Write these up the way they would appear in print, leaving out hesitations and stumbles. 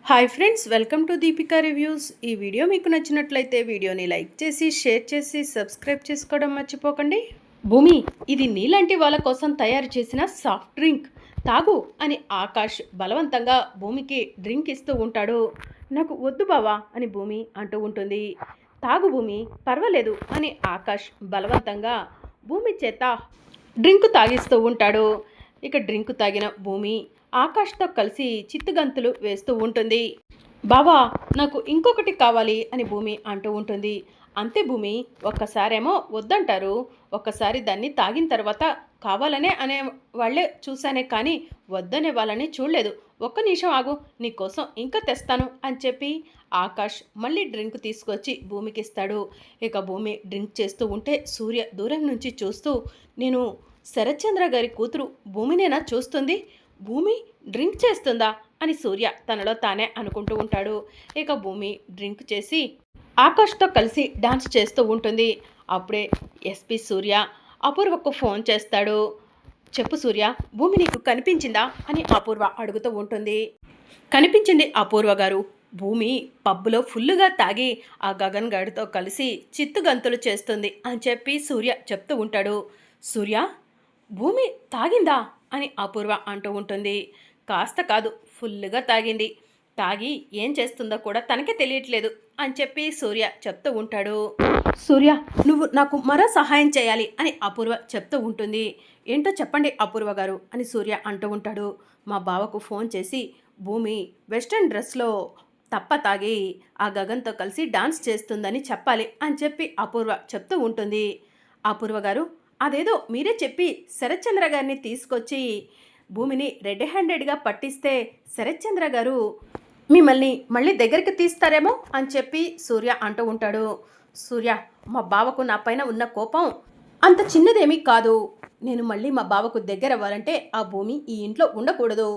Hi friends, welcome to Deepika reviews. ఈ video మీకు నచ్చినట్లయితే వీడియోని లైక్ చేసి షేర్ చేసి సబ్స్క్రైబ్ చేసుకోవడం మర్చిపోకండి. భూమి, ఇది నీలాంటి వాళ్ళ కోసం తయారు చేసిన సాఫ్ట్ డ్రింక్, తాగు అని ఆకాష్ బలవంతంగా భూమికి డ్రింక్ ఇస్తూ ఉంటాడు. నాకు వద్దు బావా అని భూమి అంటూ ఉంటుంది. తాగు భూమి, పర్వాలేదు అని ఆకాష్ బలవంతంగా భూమి చేత డ్రింక్ తాగిస్తూ ఉంటాడు. ఇక డ్రింక్ తాగిన భూమి ఆకాష్తో కలిసి చిత్తుగంతులు వేస్తూ ఉంటుంది. బావా, నాకు ఇంకొకటి కావాలి అని భూమి అంటూ ఉంటుంది. అంతే భూమి, ఒక్కసారేమో వద్దంటారు, ఒక్కసారి దాన్ని తాగిన తర్వాత కావాలనే అనే వాళ్ళే చూశానే కానీ వద్దనే వాళ్ళని చూడలేదు. ఒక్క నిమిషం ఆగు, నీకోసం ఇంకా తెస్తాను అని చెప్పి ఆకాష్ మళ్ళీ డ్రింక్ తీసుకొచ్చి భూమికి ఇస్తాడు. ఇక భూమి డ్రింక్ చేస్తూ ఉంటే సూర్య దూరం నుంచి చూస్తూ, నేను శరత్చంద్ర గారి కూతురు భూమినేనా చూస్తుంది, భూమి డ్రింక్ చేస్తుందా అని సూర్య తనలో తానే అనుకుంటూ ఉంటాడు. ఇక భూమి డ్రింక్ చేసి ఆకాష్తో కలిసి డాన్స్ చేస్తూ ఉంటుంది. అప్పుడే ఎస్పీ సూర్య అపూర్వకు ఫోన్ చేస్తాడు. చెప్పు సూర్య, భూమి నీకు కనిపించిందా అని అపూర్వ అడుగుతూ ఉంటుంది. కనిపించింది అపూర్వ గారు, భూమి పబ్బులో ఫుల్లుగా తాగి ఆ గగన్ గాడితో కలిసి చిత్తుగంతులు చేస్తుంది అని చెప్పి సూర్య చెప్తూ ఉంటాడు. సూర్య, భూమి తాగిందా అని అపూర్వ అంటూ ఉంటుంది. కాస్త కాదు, ఫుల్లుగా తాగింది, తాగి ఏం చేస్తుందో కూడా తనకే తెలియట్లేదు అని చెప్పి సూర్య చెప్తూ ఉంటాడు. సూర్య, నువ్వు నాకు మరో సహాయం చేయాలి అని అపూర్వ చెప్తూ ఉంటుంది. ఏంటో చెప్పండి అపూర్వ గారు అని సూర్య అంటూ ఉంటాడు. మా బావకు ఫోన్ చేసి భూమి వెస్ట్రన్ డ్రెస్లో తప్ప తాగి ఆ గగన్తో కలిసి డాన్స్ చేస్తుందని చెప్పాలి అని చెప్పి అపూర్వ చెప్తూ ఉంటుంది. అపూర్వ గారు, అదేదో మీరే చెప్పి శరత్చంద్ర గారిని తీసుకొచ్చి భూమిని రెడ్ హ్యాండెడ్గా పట్టిస్తే శరత్చంద్ర గారు మిమ్మల్ని మళ్ళీ దగ్గరికి తీస్తారేమో అని చెప్పి సూర్య అంటూ ఉంటాడు. సూర్య, మా బావకు నా పైన ఉన్న కోపం అంత చిన్నదేమీ కాదు. నేను మళ్ళీ మా బావకు దగ్గర అవ్వాలంటే ఆ భూమి ఈ ఇంట్లో ఉండకూడదు.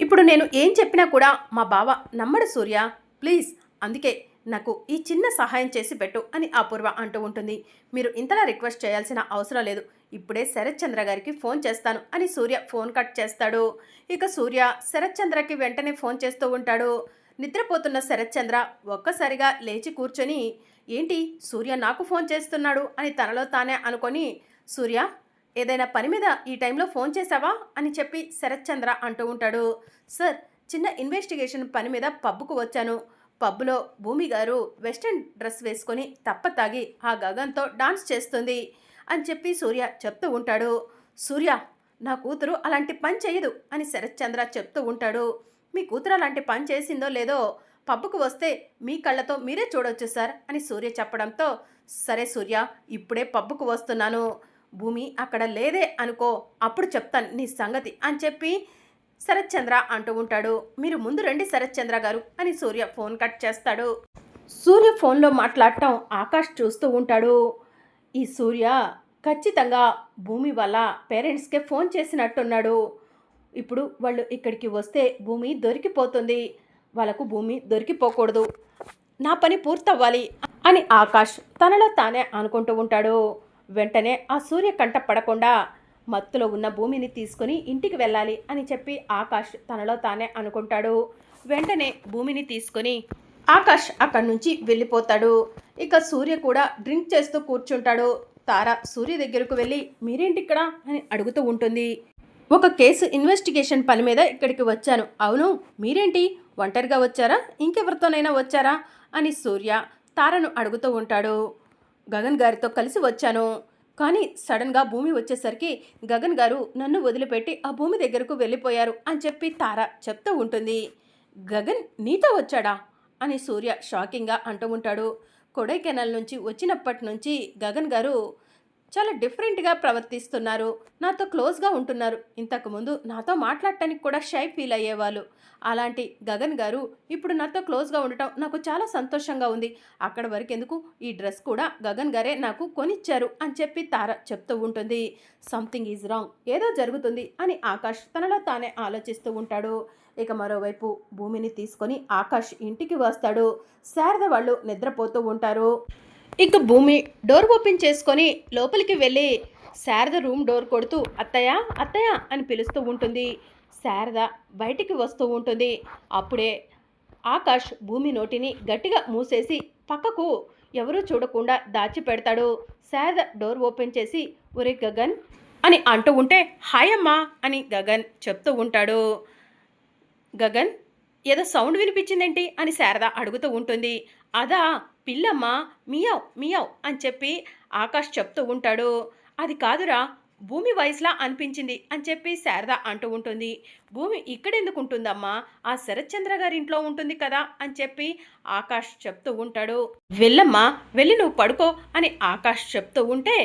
ఇప్పుడు నేను ఏం చెప్పినా కూడా మా బావ నమ్మడు సూర్య, ప్లీజ్, అందుకే నాకు ఈ చిన్న సహాయం చేసి పెట్టు అని అపూర్వ అంటూ ఉంటుంది. మీరు ఇంతలా రిక్వెస్ట్ చేయాల్సిన అవసరం లేదు, ఇప్పుడే శరత్చంద్ర గారికి ఫోన్ చేస్తాను అని సూర్య ఫోన్ కట్ చేస్తాడు. ఇక సూర్య శరత్చంద్రకి వెంటనే ఫోన్ చేస్తూ ఉంటాడు. నిద్రపోతున్న శరత్చంద్ర ఒక్కసారిగా లేచి కూర్చొని, ఏంటి సూర్య నాకు ఫోన్ చేస్తున్నాడు అని తనలో తానే అనుకొని, సూర్య, ఏదైనా పని మీద ఈ టైంలో ఫోన్ చేసావా అని చెప్పి శరత్చంద్ర అంటూ ఉంటాడు. సార్, చిన్న ఇన్వెస్టిగేషన్ పని మీద పబ్బుకు వచ్చాను. పబ్లో భూమి గారు వెస్ట్రన్ డ్రెస్ వేసుకొని తప్ప తాగి ఆ గగన్తో డాన్స్ చేస్తుంది అని చెప్పి సూర్య చెప్తూ ఉంటాడు. సూర్య, నా కూతురు అలాంటి పని చేయదు అని శరత్చంద్ర చెప్తూ ఉంటాడు. మీ కూతురు అలాంటి పని చేసిందో లేదో పబ్బుకు వస్తే మీ కళ్ళతో మీరే చూడొచ్చు సార్ అని సూర్య చెప్పడంతో, సరే సూర్య, ఇప్పుడే పబ్బుకు వస్తున్నాను, భూమి అక్కడ లేదే అనుకో, అప్పుడు చెప్తాను నీ సంగతి అని చెప్పి శరత్చంద్ర అంటూ ఉంటాడు. మీరు ముందు రండి శరత్చంద్ర గారు అని సూర్య ఫోన్ కట్ చేస్తాడు. సూర్య ఫోన్లో మాట్లాడటం ఆకాష్ చూస్తూ ఉంటాడు. ఈ సూర్య ఖచ్చితంగా భూమి వాళ్ళ పేరెంట్స్కే ఫోన్ చేసినట్టున్నాడు. ఇప్పుడు వాళ్ళు ఇక్కడికి వస్తే భూమి దొరికిపోతుంది, వాళ్ళకు భూమి దొరికిపోకూడదు, నా పని పూర్తవ్వాలి అని ఆకాష్ తనలో తానే అనుకుంటూ ఉంటాడు. వెంటనే ఆ సూర్య కంట పడకుండా మత్తులో ఉన్న భూమిని తీసుకుని ఇంటికి వెళ్ళాలి అని చెప్పి ఆకాష్ తనలో తానే అనుకుంటాడు. వెంటనే భూమిని తీసుకొని ఆకాష్ అక్కడి నుంచి వెళ్ళిపోతాడు. ఇక సూర్య కూడా డ్రింక్ చేస్తూ కూర్చుంటాడు. తార సూర్య దగ్గరకు వెళ్ళి, మీరేంటి ఇక్కడ అని అడుగుతూ ఉంటుంది. ఒక కేసు ఇన్వెస్టిగేషన్ పని మీద ఇక్కడికి వచ్చాను. అవును, మీరేంటి ఒంటరిగా వచ్చారా, ఇంకెవరితోనైనా వచ్చారా అని సూర్య తారను అడుగుతూ ఉంటాడు. గగన్ గారితో కలిసి వచ్చాను, కానీ సడన్గా భూమి వచ్చేసరికి గగన్ గారు నన్ను వదిలిపెట్టి ఆ భూమి దగ్గరకు వెళ్ళిపోయారు అని చెప్పి తార చెప్తూ ఉంటుంది. గగన్ నీతో వచ్చాడా అని సూర్య షాకింగ్గా అంటూ ఉంటాడు. కొడైకెనాల్ నుంచి వచ్చినప్పటి నుంచి గగన్ గారు చాలా డిఫరెంట్గా ప్రవర్తిస్తున్నారు, నాతో క్లోజ్గా ఉంటున్నారు. ఇంతకుముందు నాతో మాట్లాడటానికి కూడా షై ఫీల్ అయ్యేవాళ్ళు. అలాంటి గగన్ గారు ఇప్పుడు నాతో క్లోజ్గా ఉండటం నాకు చాలా సంతోషంగా ఉంది. అక్కడ వరకు ఎందుకు, ఈ డ్రెస్ కూడా గగన్ గారే నాకు కొనిచ్చారు అని చెప్పి తార చెప్తూ ఉంటుంది. సంథింగ్ ఈజ్ రాంగ్, ఏదో జరుగుతుంది అని ఆకాష్ తనలో తానే ఆలోచిస్తూ ఉంటాడు. ఇక మరోవైపు భూమిని తీసుకొని ఆకాష్ ఇంటికి వస్తాడు. శారద వాళ్ళు నిద్రపోతూ ఉంటారు. ఇక భూమి డోర్ ఓపెన్ చేసుకొని లోపలికి వెళ్ళి శారద రూమ్ డోర్ కొడుతూ అత్తయ్య అత్తయ్య అని పిలుస్తూ ఉంటుంది. శారద బయటికి వస్తూ ఉంటుంది. అప్పుడే ఆకాష్ భూమి నోటిని గట్టిగా మూసేసి పక్కకు ఎవరూ చూడకుండా దాచిపెడతాడు. శారద డోర్ ఓపెన్ చేసి ఒరే గగన్ అని అంటూ ఉంటే హాయ్ అమ్మా అని గగన్ చెప్తూ ఉంటాడు. గగన్ ఏదో సౌండ్ వినిపించిందేంటి అని శారద అడుగుతూ ఉంటుంది. అదా పిల్లమ్మ మియావ్ మియావ్ అని చెప్పి ఆకాష్ చెప్తూ ఉంటాడు. అది కాదురా భూమి వాయిస్లా అనిపించింది అని చెప్పి శారద అంటూ ఉంటుంది. భూమి ఇక్కడెందుకు ఉంటుందమ్మా, ఆ శరత్చంద్ర గారి ఇంట్లో ఉంటుంది కదా అని చెప్పి ఆకాష్ చెప్తూ ఉంటాడు. వెళ్ళమ్మా వెళ్ళి నువ్వు పడుకో అని ఆకాష్ చెప్తూ ఉంటే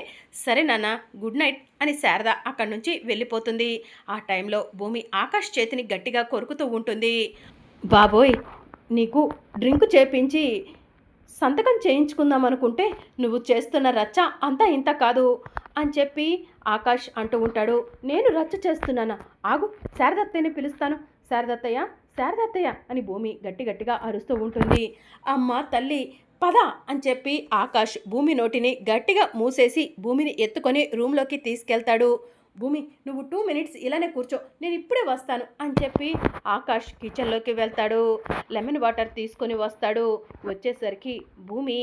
సరే నాన్న గుడ్ నైట్ అని శారద అక్కడి నుంచి వెళ్ళిపోతుంది. ఆ టైంలో భూమి ఆకాష్ చేతిని గట్టిగా కొరుకుతూ ఉంటుంది. బాబోయ్ నీకు డ్రింక్ చేపించి సంతకం చేయించుకుందాం అనుకుంటే నువ్వు చేస్తున్న రచ్చ అంతా ఇంత కాదు అని చెప్పి ఆకాష్ అంటూ ఉంటాడు. నేను రచ్చ చేస్తున్నానా, ఆగు శారదత్తయ్యని పిలుస్తాను, శారదత్తయ్య శారదత్తయ్య అని భూమి గట్టి గట్టిగా అరుస్తూ ఉంటుంది. అమ్మ తల్లి పద అని చెప్పి ఆకాష్ భూమి నోటిని గట్టిగా మూసేసి భూమిని ఎత్తుకొని రూమ్లోకి తీసుకెళ్తాడు. భూమి నువ్వు 2 మినిట్స్ ఇలానే కూర్చో, నేను ఇప్పుడే వస్తాను అని చెప్పి ఆకాష్ కిచెన్లోకి వెళ్తాడు. లెమన్ వాటర్ తీసుకొని వస్తాడు. వచ్చేసరికి భూమి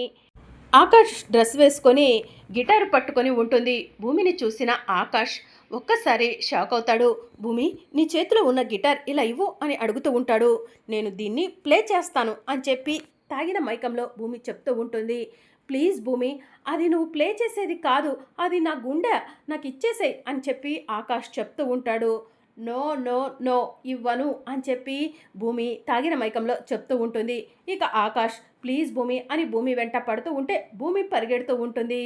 ఆకాష్ డ్రెస్ వేసుకొని గిటార్ పట్టుకొని ఉంటుంది. భూమిని చూసిన ఆకాష్ ఒక్కసారి షాక్ అవుతాడు. భూమి నీ చేతిలో ఉన్న గిటార్ ఇలా ఇవ్వు అని అడుగుతూ ఉంటాడు. నేను దీన్ని ప్లే చేస్తాను అని చెప్పి తాగిన మైకంలో భూమి చెప్తూ ఉంటుంది. ప్లీజ్ భూమి అది నువ్వు ప్లే చేసేది కాదు, అది నా గుండె, నాకు ఇచ్చేసేయ్ అని చెప్పి ఆకాష్ చెప్తూ ఉంటాడు. నో నో నో ఇవ్వను అని చెప్పి భూమి తాగిన మైకంలో చెప్తూ ఉంటుంది. ఇక ఆకాష్ ప్లీజ్ భూమి అని భూమి వెంట పడుతూ ఉంటే భూమి పరిగెడుతూ ఉంటుంది.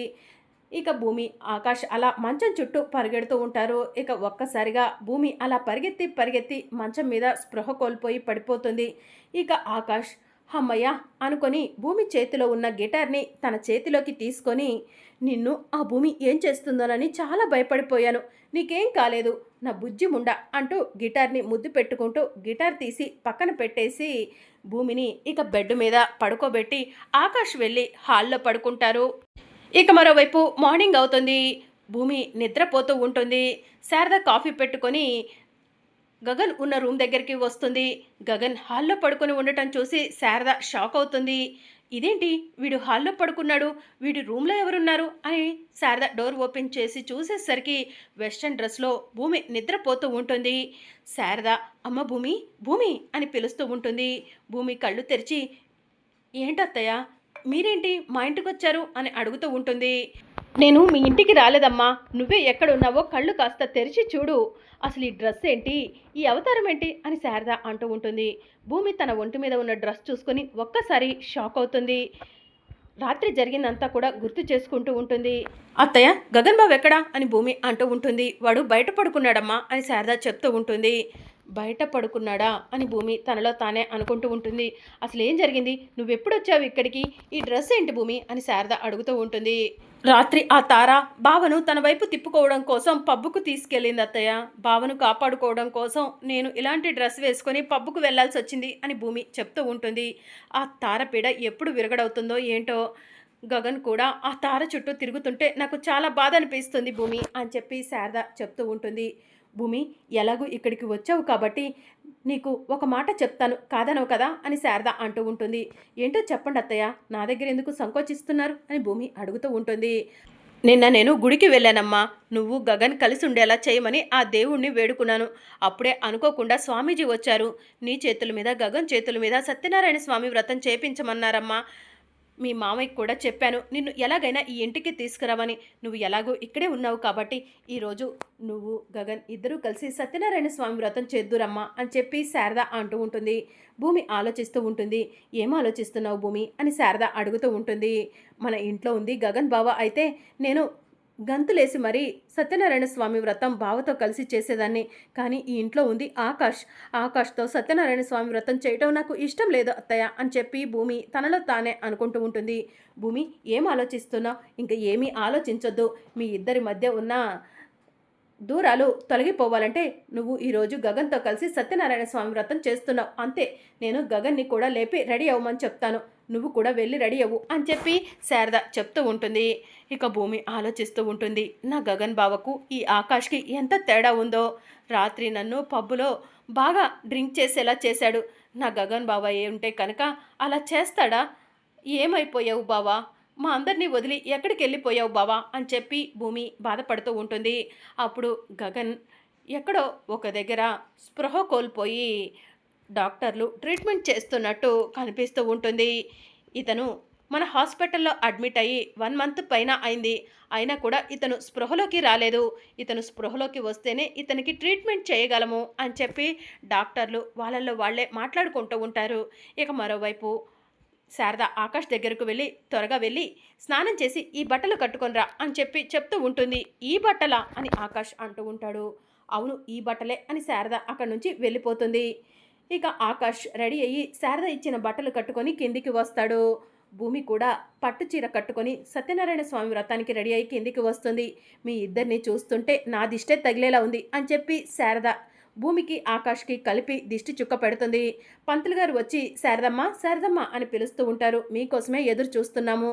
ఇక భూమి ఆకాష్ అలా మంచం చుట్టూ పరిగెడుతూ ఉంటారు. ఇక ఒక్కసారిగా భూమి అలా పరిగెత్తి పరిగెత్తి మంచం మీద స్పృహ కోల్పోయి పడిపోతుంది. ఇక ఆకాష్ అమ్మయ్య అనుకొని భూమి చేతిలో ఉన్న గిటార్ని తన చేతిలోకి తీసుకొని నిన్ను ఆ భూమి ఏం చేస్తుందోనని చాలా భయపడిపోయాను, నీకేం కాలేదు నా బుజ్జి ముండ అంటూ గిటార్ని ముద్దు పెట్టుకుంటూ గిటార్ తీసి పక్కన పెట్టేసి భూమిని ఇక బెడ్ మీద పడుకోబెట్టి ఆకాష్ వెళ్ళి హాల్లో పడుకుంటారు. ఇక మరోవైపు మార్నింగ్ అవుతుంది. భూమి నిద్రపోతూ ఉంటుంది. శారద కాఫీ పెట్టుకొని గగన్ ఉన్న రూమ్ దగ్గరికి వస్తుంది. గగన్ హాల్లో పడుకొని ఉండటం చూసి శారద షాక్ అవుతుంది. ఇదేంటి వీడు హాల్లో పడుకున్నాడు, వీడి రూమ్లో ఎవరున్నారు అని శారద డోర్ ఓపెన్ చేసి చూసేసరికి వెస్ట్రన్ డ్రెస్లో భూమి నిద్రపోతూ ఉంటుంది. శారద అమ్మ భూమి భూమి అని పిలుస్తూ ఉంటుంది. భూమి కళ్ళు తెరిచి ఏంటత్తయ్య మీరేంటి మా ఇంటికి వచ్చారు అని అడుగుతూ ఉంటుంది. నేను మీ ఇంటికి రాలేదమ్మా, నువ్వే ఎక్కడున్నావో కళ్ళు కాస్త తెరిచి చూడు, అసలు ఈ డ్రెస్ ఏంటి, ఈ అవతారం ఏంటి అని శారద అంటూ ఉంటుంది. భూమి తన ఒంటి మీద ఉన్న డ్రెస్ చూసుకొని ఒక్కసారి షాక్ అవుతుంది. రాత్రి జరిగిందంతా కూడా గుర్తు చేసుకుంటూ ఉంటుంది. అత్తయ్య గగన్ బాబు ఎక్కడా అని భూమి అంటూ ఉంటుంది. వాడు బయట పడుకున్నాడమ్మా అని శారద చెప్తూ ఉంటుంది. బయట పడుకున్నాడా అని భూమి తనలో తానే అనుకుంటూ ఉంటుంది. అసలు ఏం జరిగింది, నువ్వెప్పుడొచ్చావు ఇక్కడికి, ఈ డ్రెస్ ఏంటి భూమి అని శారద అడుగుతూ ఉంటుంది. రాత్రి ఆ తార బావను తన వైపు తిప్పుకోవడం కోసం పబ్బుకు తీసుకెళ్ళింది అత్తయ్య, బావను కాపాడుకోవడం కోసం నేను ఇలాంటి డ్రెస్ వేసుకొని పబ్బుకు వెళ్లాల్సి వచ్చింది అని భూమి చెప్తూ ఉంటుంది. ఆ తార పీడ ఎప్పుడు విరగడవుతుందో ఏంటో, గగన్ కూడా ఆ తార చుట్టూ తిరుగుతుంటే నాకు చాలా బాధ అనిపిస్తుంది భూమి అని చెప్పి శారద చెప్తూ ఉంటుంది. భూమి ఎలాగూ ఇక్కడికి వచ్చావు కాబట్టి నీకు ఒక మాట చెప్తాను, కాదనవు కదా అని శారద అంటూ ఉంటుంది. ఏంటో చెప్పండి అత్తయ్య, నా దగ్గర ఎందుకు సంకోచిస్తున్నారు అని భూమి అడుగుతూ ఉంటుంది. నిన్న నేను గుడికి వెళ్ళానమ్మా, నువ్వు గగన్ కలిసి ఉండేలా చేయమని ఆ దేవుణ్ణి వేడుకున్నాను. అప్పుడే అనుకోకుండా స్వామీజీ వచ్చారు. నీ చేతుల మీద గగన్ చేతుల మీద సత్యనారాయణ స్వామి వ్రతం చేపించమన్నారమ్మా. మీ మామయ్యకి కూడా చెప్పాను నిన్ను ఎలాగైనా ఈ ఇంటికి తీసుకురావని, నువ్వు ఎలాగో ఇక్కడే ఉన్నావు కాబట్టి ఈరోజు నువ్వు గగన్ ఇద్దరూ కలిసి సత్యనారాయణ స్వామి వ్రతం చేద్దురమ్మా అని చెప్పి శారద అంటూ ఉంటుంది. భూమి ఆలోచిస్తూ ఉంటుంది. ఏం ఆలోచిస్తున్నావు భూమి అని శారద అడుగుతూ ఉంటుంది. మన ఇంట్లో ఉంది గగన్ బావ అయితే నేను గంతులేసి మరీ సత్యనారాయణ స్వామి వ్రతం బావతో కలిసి చేసేదాన్ని, కానీ ఈ ఇంట్లో ఉంది ఆకాష్తో సత్యనారాయణ స్వామి వ్రతం చేయటం నాకు ఇష్టం లేదు అత్తయ్య అని చెప్పి భూమి తనలో తానే అనుకుంటూ ఉంటుంది. భూమి ఏం ఆలోచిస్తున్నావు, ఇంకా ఏమీ ఆలోచించొద్దు, మీ ఇద్దరి మధ్య ఉన్న దూరాలు తొలగిపోవాలంటే నువ్వు ఈరోజు గగన్తో కలిసి సత్యనారాయణ స్వామి వ్రతం చేస్తున్నావు అంతే, నేను గగన్ని కూడా లేపి రెడీ అవ్వమని చెప్తాను, నువ్వు కూడా వెళ్ళి రెడీ అవ్వు అని చెప్పి శారద చెప్తూ ఉంటుంది. ఇక భూమి ఆలోచిస్తూ ఉంటుంది. నా గగన్ బావకు ఈ ఆకాష్కి ఎంత తేడా ఉందో, రాత్రి నన్ను పబ్బులో బాగా డ్రింక్ చేసేలా చేశాడు, నా గగన్ బాబాయ్ ఉంటే కనుక అలా చేస్తాడా? ఏమైపోయావు బావా? మా అందరినీ వదిలి ఎక్కడికి వెళ్ళిపోయావు బావా అని చెప్పి భూమి బాధపడుతూ ఉంటుంది. అప్పుడు గగన్ ఎక్కడో ఒక దగ్గర స్పృహ కోల్పోయి డాక్టర్లు ట్రీట్మెంట్ చేస్తున్నట్టు కనిపిస్తూ ఉంటుంది. ఇతను మన హాస్పిటల్లో అడ్మిట్ అయ్యి 1 మంత్ పైన అయింది. అయినా కూడా ఇతను స్పృహలోకి రాలేదు. ఇతను స్పృహలోకి వస్తేనే ఇతనికి ట్రీట్మెంట్ చేయగలము అని చెప్పి డాక్టర్లు వాళ్ళల్లో వాళ్ళే మాట్లాడుకుంటూ ఉంటారు. ఇక మరోవైపు శారద ఆకాష్ దగ్గరకు వెళ్ళి త్వరగా వెళ్ళి స్నానం చేసి ఈ బట్టలు కట్టుకొనిరా అని చెప్పి చెప్తూ ఉంటుంది. ఈ బట్టలా అని ఆకాష్ అంటూ ఉంటాడు. అవును ఈ బట్టలే అని శారద అక్కడి నుంచి వెళ్ళిపోతుంది. ఇక ఆకాష్ రెడీ అయ్యి శారద ఇచ్చిన బట్టలు కట్టుకొని కిందికి వస్తాడు. భూమి కూడా పట్టు చీర కట్టుకొని సత్యనారాయణ స్వామి వ్రతానికి రెడీ అయ్యి కిందికి వస్తుంది. మీ ఇద్దరిని చూస్తుంటే నా దిష్టే తగిలేలా ఉంది అని చెప్పి శారద భూమికి ఆకాష్కి కలిపి దిష్టి చుక్క పెడుతుంది. పంతులు గారు వచ్చి శారదమ్మ శారదమ్మ అని పిలుస్తూ ఉంటారు. మీకోసమే ఎదురు చూస్తున్నాము,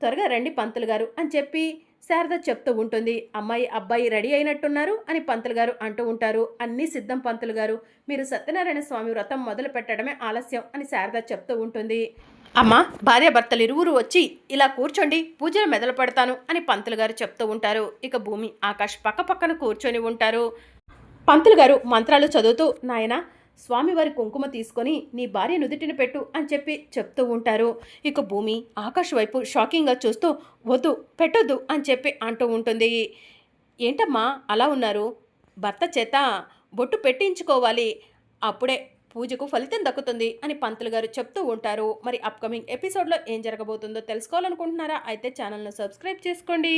త్వరగా రండి పంతులు గారు అని చెప్పి శారద చెప్తూ ఉంటుంది. అమ్మాయి అబ్బాయి రెడీ అయినట్టున్నారు అని పంతులు గారు అంటూ ఉంటారు. అన్నీ సిద్ధం పంతులు గారు, మీరు సత్యనారాయణ స్వామి వ్రతం మొదలు పెట్టడమే ఆలస్యం అని శారద చెప్తూ ఉంటుంది. అమ్మ భార్యాభర్తలు ఇరువురు వచ్చి ఇలా కూర్చోండి, పూజలు మొదలు పెడతాను అని పంతులు గారు చెప్తూ ఉంటారు. ఇక భూమి ఆకాష్ పక్క పక్కన కూర్చొని ఉంటారు. పంతులు గారు మంత్రాలు చదువుతూ నాయన స్వామివారి కుంకుమ తీసుకొని నీ భార్య నుదుటిని పెట్టు అని చెప్పి చెప్తూ ఉంటారు. ఇక భూమి ఆకాష్ వైపు షాకింగ్గా చూస్తూ వద్దు పెట్టొద్దు అని చెప్పి అంటూ ఉంటుంది. ఏంటమ్మా అలా ఉన్నారు? భర్త చేత బొట్టు పెట్టించుకోవాలి, అప్పుడే పూజకు ఫలితం దక్కుతుంది అని పంతులు గారు చెప్తూ ఉంటారు. మరి అప్కమింగ్ ఎపిసోడ్లో ఏం జరగబోతుందో తెలుసుకోవాలనుకుంటున్నారా? అయితే ఛానల్ను సబ్స్క్రైబ్ చేసుకోండి.